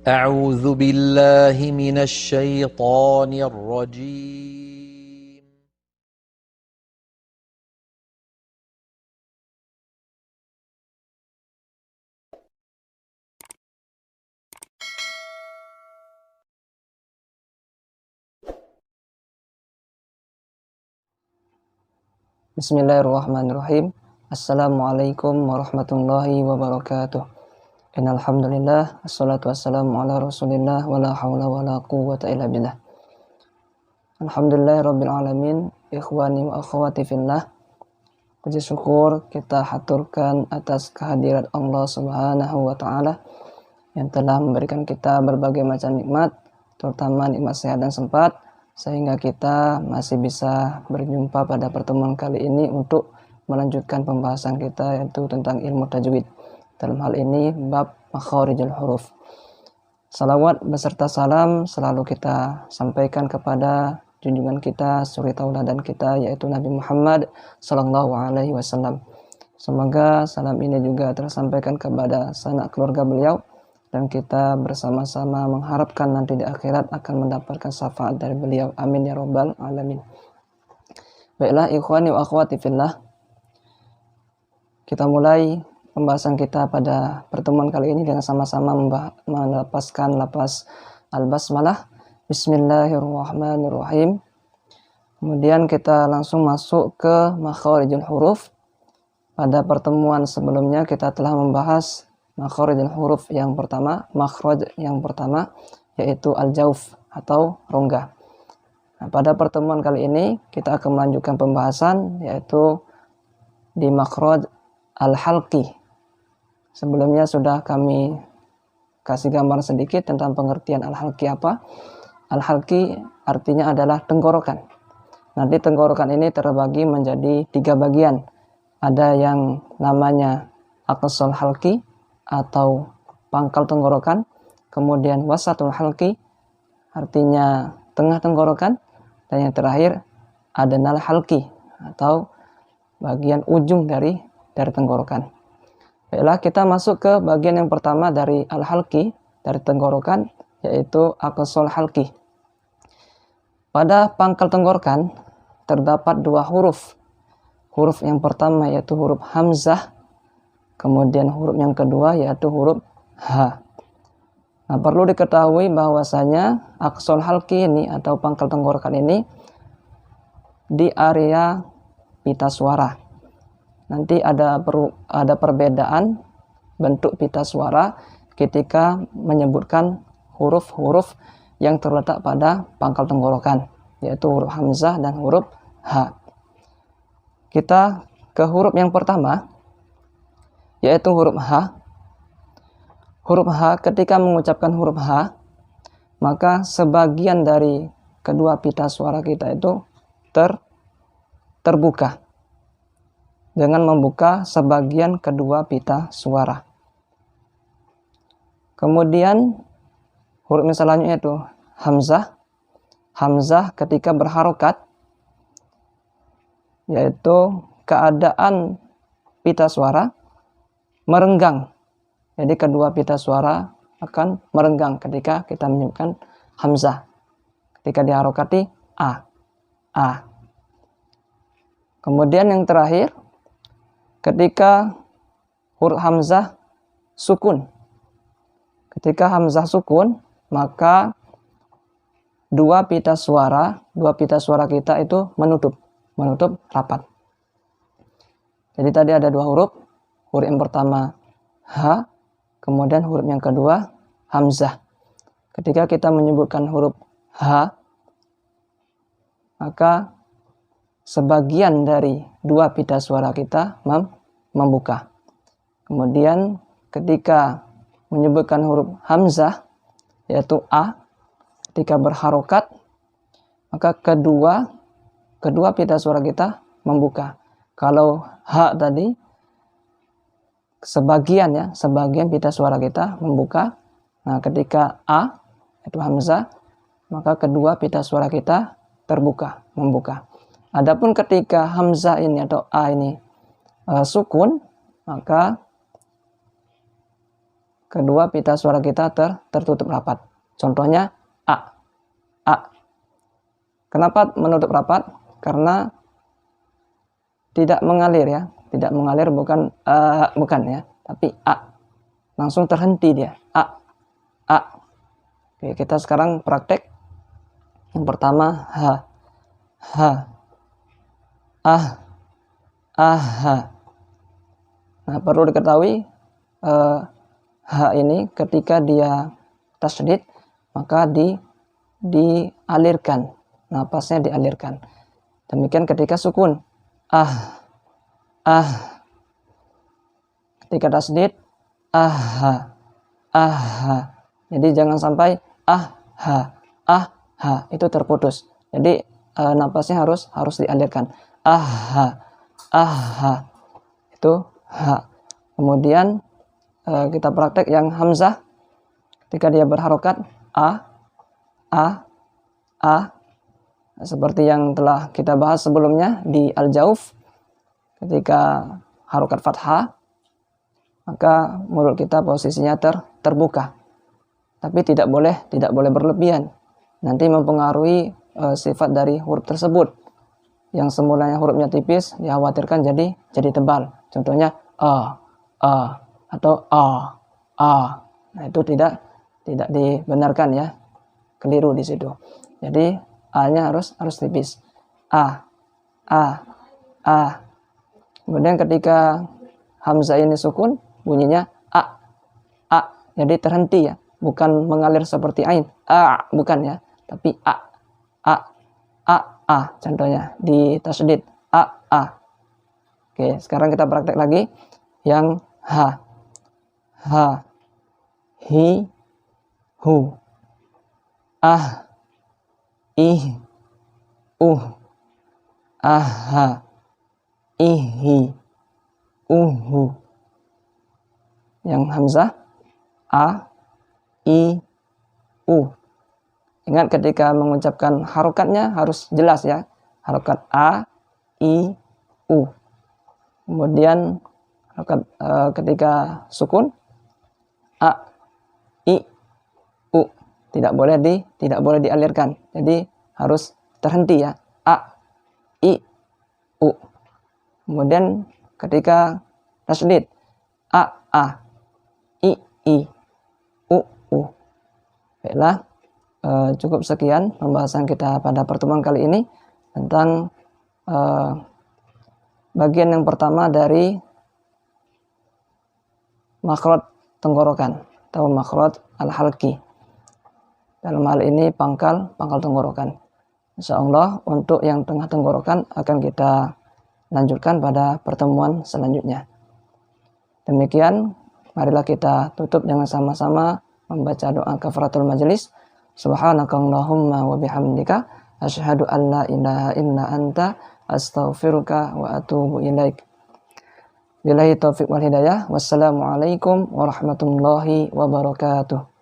أعوذ بالله من الشيطان الرجيم. Bismillahirrahmanirrahim. Assalamualaikum warahmatullahi wabarakatuh. Innal hamdalillah wassalatu wassalamu ala Rasulillah wala haula wala quwwata illa billah. Alhamdulillahirabbil alamin, ikhwani wa akhwati fillah. Puji syukur kita haturkan atas kehadirat Allah Subhanahu wa taala yang telah memberikan kita berbagai macam nikmat, terutama nikmat sehat dan sempat, sehingga kita masih bisa berjumpa pada pertemuan kali ini untuk melanjutkan pembahasan kita, yaitu tentang ilmu tajwid. Dalam hal ini bab makharijul huruf. Salawat beserta salam selalu kita sampaikan kepada junjungan kita, suri tauladan kita, yaitu Nabi Muhammad sallallahu alaihi wasallam. Semoga salam ini juga tersampaikan kepada sanak keluarga beliau, dan kita bersama-sama mengharapkan nanti di akhirat akan mendapatkan syafaat dari beliau. Amin ya rabbal alamin. Baiklah ikhwani wa akhwati fillah, kita mulai pembahasan kita pada pertemuan kali ini dengan sama-sama melepaskan lafaz al-basmalah, bismillahirrahmanirrahim. Kemudian kita langsung masuk ke makharijul huruf. Pada pertemuan sebelumnya kita telah membahas makharijul huruf yang pertama, makhraj yang pertama, yaitu al-jauf atau rongga. Nah, pada pertemuan kali ini kita akan melanjutkan pembahasan, yaitu di makhraj al-halqi. Sebelumnya sudah kami kasih gambar sedikit tentang pengertian al-halqi apa. Al-halqi artinya adalah tenggorokan. Nanti tenggorokan ini terbagi menjadi 3 bagian. Ada yang namanya aqsal halqi atau pangkal tenggorokan, kemudian wasatul halqi artinya tengah tenggorokan, dan yang terakhir adnal halqi atau bagian ujung dari tenggorokan. Baiklah, kita masuk ke bagian yang pertama dari al-halqi, dari tenggorokan, yaitu aqsal halqi. Pada pangkal tenggorokan terdapat 2 huruf. Huruf yang pertama yaitu huruf hamzah, kemudian huruf yang kedua yaitu huruf H. Nah, perlu diketahui bahwasanya aqsal halqi ini atau pangkal tenggorokan ini di area pita suara. Nanti ada perbedaan bentuk pita suara ketika menyebutkan huruf-huruf yang terletak pada pangkal tenggorokan, yaitu huruf hamzah dan huruf H. Kita ke huruf yang pertama, yaitu huruf H. Huruf H, ketika mengucapkan huruf H, maka sebagian dari kedua pita suara kita itu terbuka dengan membuka sebagian kedua pita suara. Kemudian huruf yang selanjutnya itu hamzah. Hamzah ketika berharokat, yaitu keadaan pita suara merenggang. Jadi kedua pita suara akan merenggang ketika kita menyebutkan hamzah. Ketika diharokati a. Kemudian yang terakhir, ketika huruf hamzah sukun. Ketika hamzah sukun, maka dua pita suara kita itu menutup rapat. Jadi tadi ada 2 huruf. Huruf yang pertama H, kemudian huruf yang kedua hamzah. Ketika kita menyebutkan huruf H, maka sebagian dari 2 pita suara kita membuka. Kemudian ketika menyebutkan huruf hamzah, yaitu A, ketika berharokat, maka kedua pita suara kita membuka. Kalau H tadi sebagian pita suara kita membuka. Nah, ketika A, yaitu hamzah, maka kedua pita suara kita membuka. Adapun ketika hamzah ini atau A ini sukun, maka kedua pita suara kita tertutup rapat. Contohnya a. Kenapa menutup rapat? Karena tidak mengalir ya, tidak mengalir, bukan ya, tapi a. Langsung terhenti dia. A. Oke, kita sekarang praktek. Yang pertama ha. Nah, perlu diketahui ha ini ketika dia tasydid maka dialirkan, napasnya dialirkan. Demikian ketika sukun ketika tasydid jadi jangan sampai itu terputus. Jadi napasnya harus dialirkan. Itu ha. Kemudian kita praktek yang hamzah ketika dia berharokat seperti yang telah kita bahas sebelumnya di al-jauf. Ketika harokat fathah maka mulut kita posisinya terbuka, tapi tidak boleh berlebihan, nanti mempengaruhi sifat dari huruf tersebut. Yang semulanya hurufnya tipis dikhawatirkan jadi tebal. Contohnya atau nah itu tidak dibenarkan ya, keliru di situ. Jadi a-nya harus tipis. Kemudian ketika hamzah ini sukun bunyinya a. Jadi terhenti ya, bukan mengalir seperti ain bukan ya, tapi a. Contohnya di tasydid a. Oke, sekarang kita praktek lagi yang ha. Hi, hu, ih, ihi, uhu. Yang hamzah a, i, u. Ingat ketika mengucapkan harokatnya harus jelas ya, harokat a, i, u. Kemudian harokat ketika sukun a, i, u. Tidak boleh dialirkan. Jadi harus terhenti ya. A, i, u. Kemudian ketika tasydid a, i, u. Baiklah, cukup sekian pembahasan kita pada pertemuan kali ini tentang bagian yang pertama dari makhraj tenggorokan atau makhraj al-halqi. Dalam hal ini pangkal tenggorokan. Insyaallah untuk yang tengah tenggorokan akan kita lanjutkan pada pertemuan selanjutnya. Demikian, marilah kita tutup dengan sama-sama membaca doa kafaratul majelis. Subhanakallahumma wa bihamdika asyhadu an la ilaha illa anta astaghfiruka wa atubu ilaik. Billahi taufiq wal hidayah. Wassalamualaikum warahmatullahi wabarakatuh.